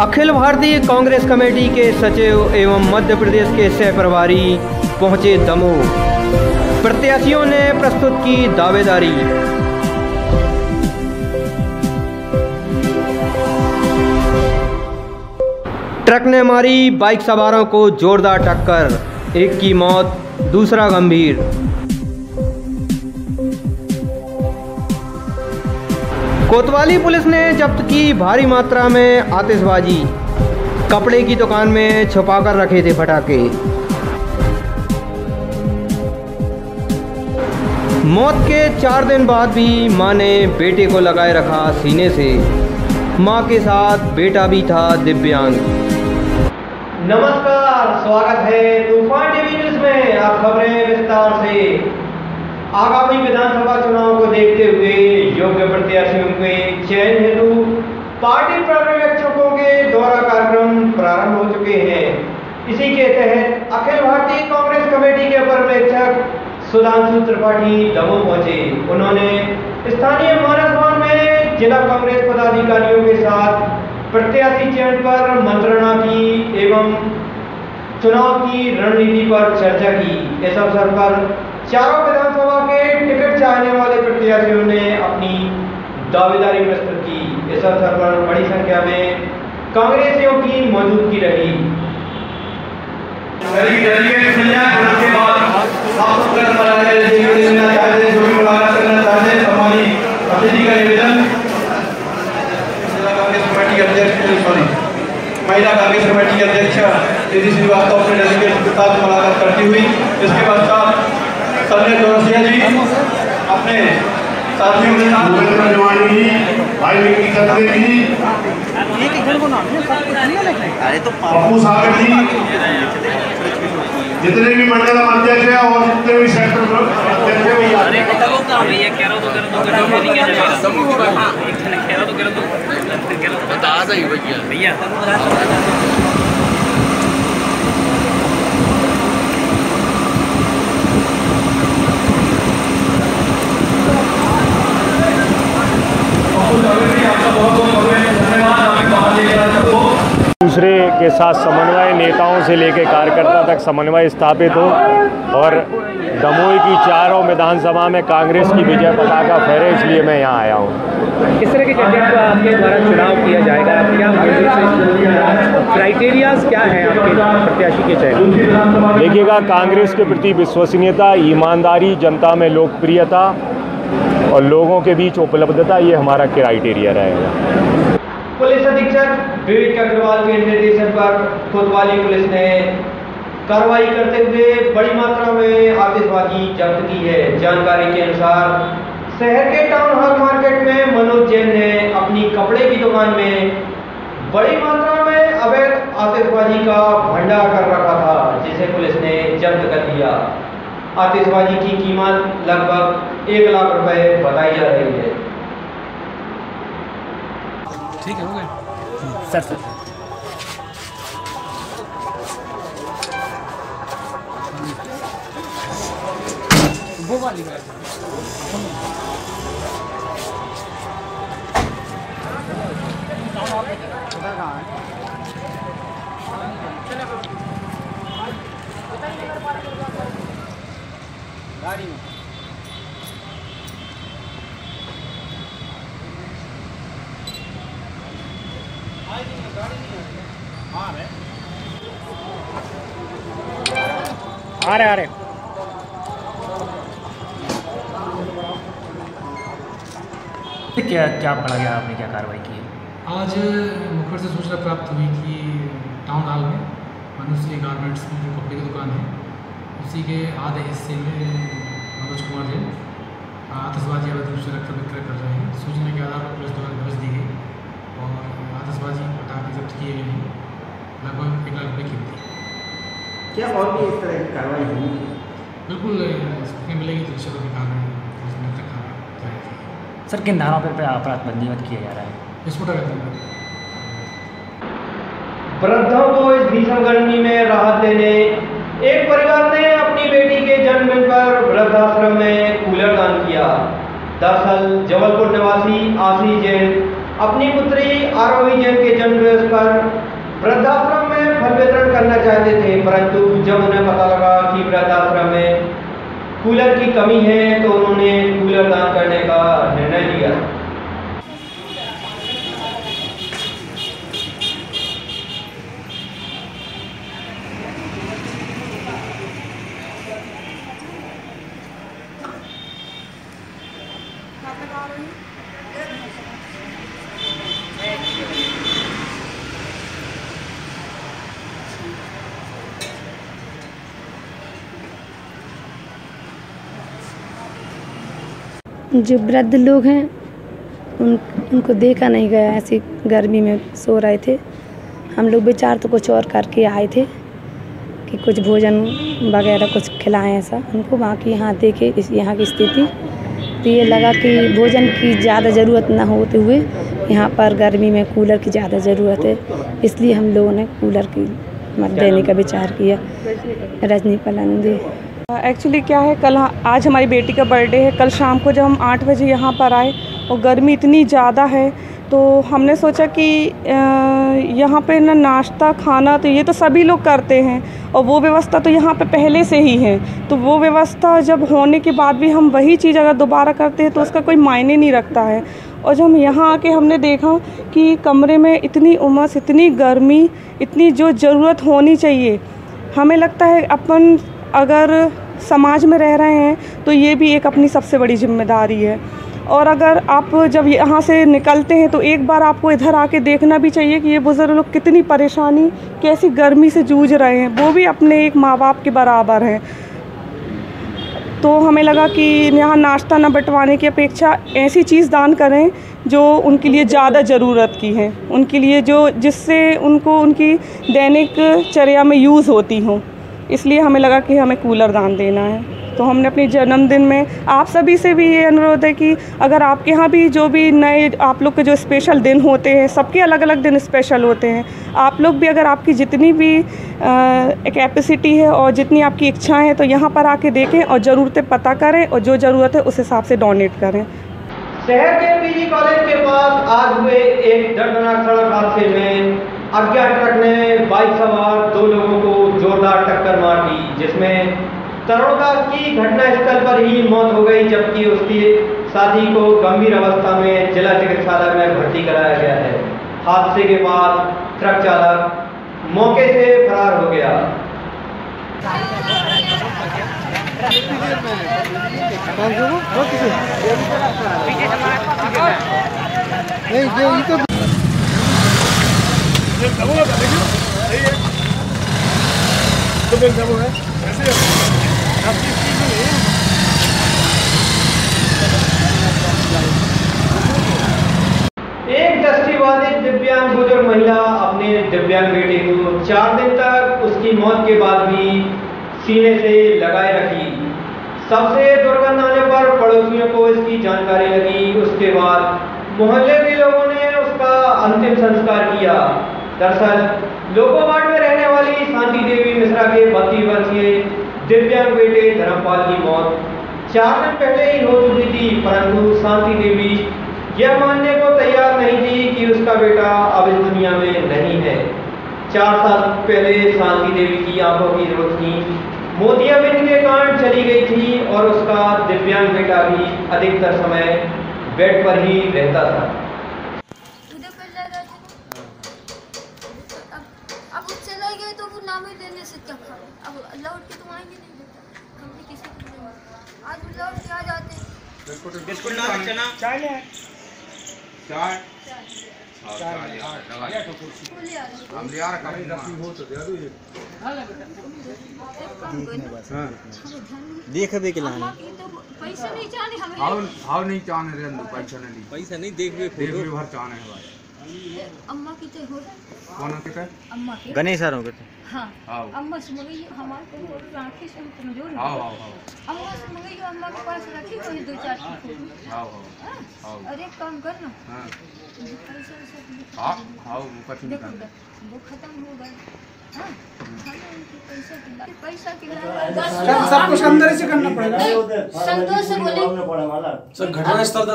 Akhil Bharatiya Congress committee के सचिव एवं मध्य प्रदेश के सह प्रभारी पहुंचे दमोह। प्रत्याशियों ने प्रस्तुत की दावेदारी। ट्रक ने मारी बाइक सवारों को जोरदार टक्कर, एक की मौत, दूसरा गंभीर। कोतवाली पुलिस ने जब्त की भारी मात्रा में आतिशबाजी, कपड़े की दुकान में छुपाकर रखे थे पटाखे। मौत के 4 दिन बाद भी मां ने बेटे को लगाए रखा सीने से। मां के साथ बेटा भी था दिव्यांग। नमस्कार, स्वागत है तूफान टीवी न्यूज में। आप खबरें विस्तार से। आगामी विधानसभा चुनाव को देखते हुए योग्य प्रत्याशियों के चयन हेतु पार्टी पर्यवेक्षकों के दौरा कार्यक्रम प्रारंभ हो चुके हैं। इसी के तहत अखिल भारतीय कांग्रेस कमेटी के पर्यवेक्षक सुधांशु त्रिपाठी दमोह पहुंचे। उन्होंने स्थानीय मानसवान में जिला कांग्रेस पदाधिकारियों के साथ प्रत्याशी चयन पर मंत्रणा की एवं चुनाव की रणनीति पर चर्चा की। इस अवसर पर चारों विधानसभा के टिकट चाहने वाले प्रत्याशियों ने अपनी दावेदारी प्रस्तुत की। इस अवसर पर बड़ी संख्या में कांग्रेसियों की मौजूदगी रही। महिला कांग्रेस कमेटी के अध्यक्ष दीदी श्रीवास्तव अपने डेलीगेट के साथ मुलाकात करती हुई, इसके बाद संजय चौरसिया जी अपने साथियों के साथ पप्पू सागर जी, जितने भी मंडल अध्यक्ष है और जितने भी सेक्टर भैया दूसरे के साथ समन्वय, नेताओं से लेकर कार्यकर्ता तक समन्वय स्थापित हो और दमोह की चारों विधानसभा में कांग्रेस की विजय पताका फहरे, इसलिए मैं यहाँ आया हूँ। किस तरह के कैंडिडेट को आपके द्वारा चुनाव किया जाएगा? क्या क्राइटेरियाज क्या हैं आपके प्रत्याशी के चयन? देखिएगा, कांग्रेस के प्रति विश्वसनीयता, ईमानदारी, जनता में लोकप्रियता और लोगों के बीच उपलब्धता, ये हमारा क्राइटेरिया रहेगा। पुलिस अधीक्षक विवेक अग्रवाल के निर्देशन पर कोतवाली पुलिस ने कार्रवाई करते हुए बड़ी मात्रा में आतिशबाजी जब्त की है। जानकारी के अनुसार शहर के टाउन हॉल मार्केट में मनोज जैन ने अपनी कपड़े की दुकान में बड़ी मात्रा में अवैध आतिशबाजी का भंडार कर रखा था, जिसे पुलिस ने जब्त कर लिया। आतिशबाजी की कीमत लगभग 1 लाख रुपए बताई जा रही है। ठीक है, हो गए सर। वो वाली गाड़ी में आ रहे क्या पड़ा गया? आपने क्या कार्रवाई की? आज मुखबिर से सूचना प्राप्त हुई कि टाउन हॉल में मनुश्री गारमेंट्स में जो कपड़े की दुकान है, उसी के आधे हिस्से में मनोज कुमार जैन आतिशबाजी अवैध रूप से रक्त विक्रय कर रहे हैं। सूचना के आधार पर पुलिस द्वारा दबिश दी गई और आतिशबाजी पटाखे जब्त किए गए हैं, लगभग 1 लाख रुपये कीमती। क्या और भी इस तरह की कार्रवाई होगी? बिल्कुल मिलेगी तो निश्चित रूप से सर, किन धाराओं पर अपराध पंजीबद्ध किया जा रहा है? विस्फोटक है। वृद्धों को इस भीषण गर्मी में राहत देने एक परिवार ने अपनी बेटी के जन्मदिन पर वृद्धाश्रम में कूलर दान किया। दरअसल जबलपुर निवासी आशीष जैन अपनी पुत्री आरोही जैन के जन्मदिवस पर वृद्धाश्रम में फल वितरण करना चाहते थे, परंतु जब उन्हें पता लगा कि वृद्धाश्रम में कूलर की कमी है तो उन्होंने कूलर दान करने का निर्णय लिया। जो वृद्ध लोग हैं उनको देखा नहीं गया, ऐसी गर्मी में सो रहे थे। हम लोग विचार तो कुछ और करके आए थे कि कुछ भोजन वगैरह कुछ खिलाएं ऐसा उनको। वहाँ की यहाँ देखे यहाँ की स्थिति तो ये लगा कि भोजन की ज़्यादा ज़रूरत ना होते हुए यहाँ पर गर्मी में कूलर की ज़्यादा ज़रूरत है, इसलिए हम लोगों ने कूलर की मत देने का विचार किया। रजनी पलंदी। एक्चुअली क्या है, आज हमारी बेटी का बर्थडे है। कल शाम को जब हम 8 बजे यहाँ पर आए और गर्मी इतनी ज़्यादा है तो हमने सोचा कि यहाँ पे ना नाश्ता खाना तो ये तो सभी लोग करते हैं और वो व्यवस्था तो यहाँ पे पहले से ही है, तो वो व्यवस्था जब होने के बाद भी हम वही चीज़ अगर दोबारा करते हैं तो उसका कोई मायने नहीं रखता है। और जब हम यहाँ आके हमने देखा कि कमरे में इतनी उमस, इतनी गर्मी, इतनी जो ज़रूरत होनी चाहिए, हमें लगता है अपन अगर समाज में रह रहे हैं तो ये भी एक अपनी सबसे बड़ी जिम्मेदारी है। और अगर आप जब यहाँ से निकलते हैं तो एक बार आपको इधर आके देखना भी चाहिए कि ये बुज़ुर्ग लोग कितनी परेशानी, कैसी गर्मी से जूझ रहे हैं, वो भी अपने एक माँ बाप के बराबर हैं। तो हमें लगा कि यहाँ नाश्ता न बंटवाने की अपेक्षा ऐसी चीज़ दान करें जो उनके लिए ज़्यादा ज़रूरत की है, उनके लिए जो जिससे उनको उनकी दैनिक चर्या में यूज़ होती हों। इसलिए हमें लगा कि हमें कूलर दान देना है। तो हमने अपने जन्मदिन में आप सभी से भी ये अनुरोध है कि अगर आपके यहाँ भी जो भी नए आप लोग के जो स्पेशल दिन होते हैं, सबके अलग अलग दिन स्पेशल होते हैं, आप लोग भी अगर आपकी जितनी भी कैपेसिटी है और जितनी आपकी इच्छाएं हैं तो यहाँ पर आके देखें और ज़रूरतें पता करें और जो ज़रूरत है उस हिसाब से डोनेट करें। शहर के पीजी कॉलेज के पास आज हुए एक दर्दनाक सड़क हादसे में अज्ञात ट्रक ने बाइक सवार 2 लोगों को जोरदार टक्कर मार दी, जिसमें तरुणदास की घटनास्थल पर ही मौत हो गई, जबकि उसके साथी को गंभीर अवस्था में जिला चिकित्सालय में भर्ती कराया गया है। हादसे के बाद ट्रक चालक मौके से फरार हो गया। एक दृष्टिबाधित दिव्यांग बुजुर्ग महिला अपने दिव्यांग बेटे को 4 दिन तक उसकी मौत के बाद भी सीने से लगाए रखी। सबसे दुर्गंध आने पर पड़ोसियों को इसकी जानकारी लगी। उसके बाद मोहल्ले के लोगों ने उसका अंतिम संस्कार किया। दरअसल लोकोवार्ड में रहने वाली शांति देवी मिश्रा के 32 वर्षीय दिव्यांग बेटे धर्मपाल की मौत 4 दिन पहले ही हो चुकी थी, परंतु शांति देवी यह मानने को तैयार नहीं थी कि उसका बेटा अब इस दुनिया में नहीं है। 4 साल पहले शांति देवी की आंखों की रोशनी मोतियाबिंद के कारण चली गई थी और उसका दिव्यांग बेटा भी अधिकतर समय बेड पर ही रहता था। अब चला गया तो वो नाम ही लेने से क्या फायदा, अब लौट के तो आएंगे नहीं, हमने किसी को नहीं, आज लौट के आ जाते हैं। बिस्कुट ना चना चाय ले चाय हम ले आ रखा हो तो दे दो। देख दे के लाने पैसा नहीं चाहने हमें, हाउ नहीं चाहने रे, पैसा नहीं देख वे फोटो भर चाहने है भाई। अम्मा की तो हो कौन के पे अम्मा के गणेश सर हो गए। हाँ अम्मा से मगई हमारे को राखी से कमजोर है। हां अम्मा से मगई अम्मा के पास रखी हुई 2-4 की। हां अरे काम कर ना। हां वो खत्म हो गए। पैसा सब कुछ अंदर से करना पड़ेगा। संतोष से बोले सर घटनास्थल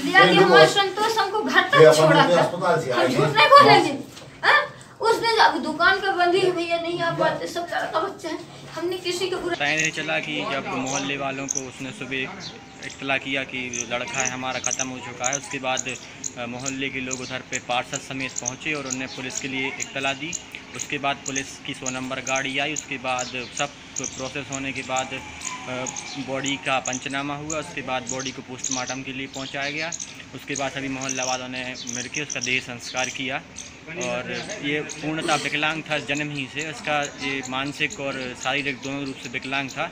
लिया कि हमारा संतोष हमको घर तक छोड़ा था, हम झूठ नहीं बोलेंगे। उसने अब दुकान का बंदी है भैया, नहीं आ पाते, सब लड़का बच्चा है, हमने किसी को पता नहीं चला कि जब मोहल्ले वालों को उसने सुबह इत्तला किया कि लड़का है हमारा ख़त्म हो चुका है, उसके बाद मोहल्ले के लोग उधर पे पार्षद समेत पहुंचे और उन्होंने पुलिस के लिए इत्तला दी। उसके बाद पुलिस की 100 नंबर गाड़ी आई, उसके बाद सब प्रोसेस होने के बाद बॉडी का पंचनामा हुआ, उसके बाद बॉडी को पोस्टमार्टम के लिए पहुंचाया गया। उसके बाद सभी मोहल्ला वालों ने मिलकर उसका देह संस्कार किया। और ये पूर्णतः विकलांग था जन्म ही से, उसका ये मानसिक और शारीरिक दोनों रूप से विकलांग था।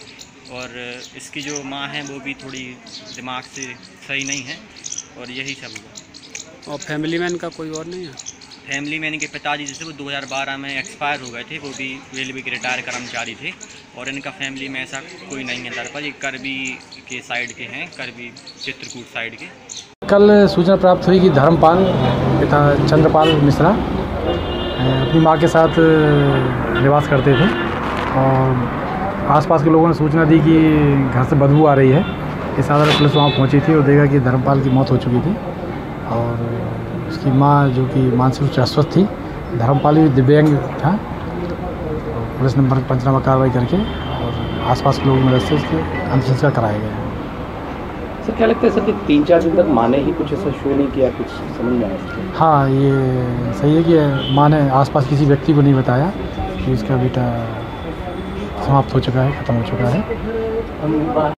और इसकी जो माँ है वो भी थोड़ी दिमाग से सही नहीं है, और यही सब हुआ। और फैमिली मैन का कोई और नहीं है? फैमिली मैन के पिताजी जैसे वो 2012 में एक्सपायर हो गए थे, वो भी रेलवे के रिटायर कर्मचारी थे। और इनका फैमिली में ऐसा कोई नहीं है दर पर, ये करबी के साइड के हैं, करबी चित्रकूट साइड के। कल सूचना प्राप्त हुई कि धर्मपाल पिता चंद्रपाल मिश्रा अपनी मां के साथ निवास करते थे, और आसपास के लोगों ने सूचना दी कि घर से बदबू आ रही है। इस आधार पर पुलिस वहाँ पहुंची थी और देखा कि धर्मपाल की मौत हो चुकी थी, और उसकी मां जो कि मानसिक रूप से अस्वस्थ थी। धर्मपाल भी दिव्यांग था। पुलिस ने पंचनामा कार्रवाई करके और आसपास के लोगों की मदद से उसके अंतिम संस्कार कराया गया। सर क्या लगता है सर कि 3-4 दिन तक माँ ने ही कुछ ऐसा शो नहीं किया, कुछ समझ में आया? हाँ, ये सही है कि माँ ने आसपास किसी व्यक्ति को नहीं बताया कि उसका बेटा समाप्त हो चुका है, ख़त्म हो चुका है।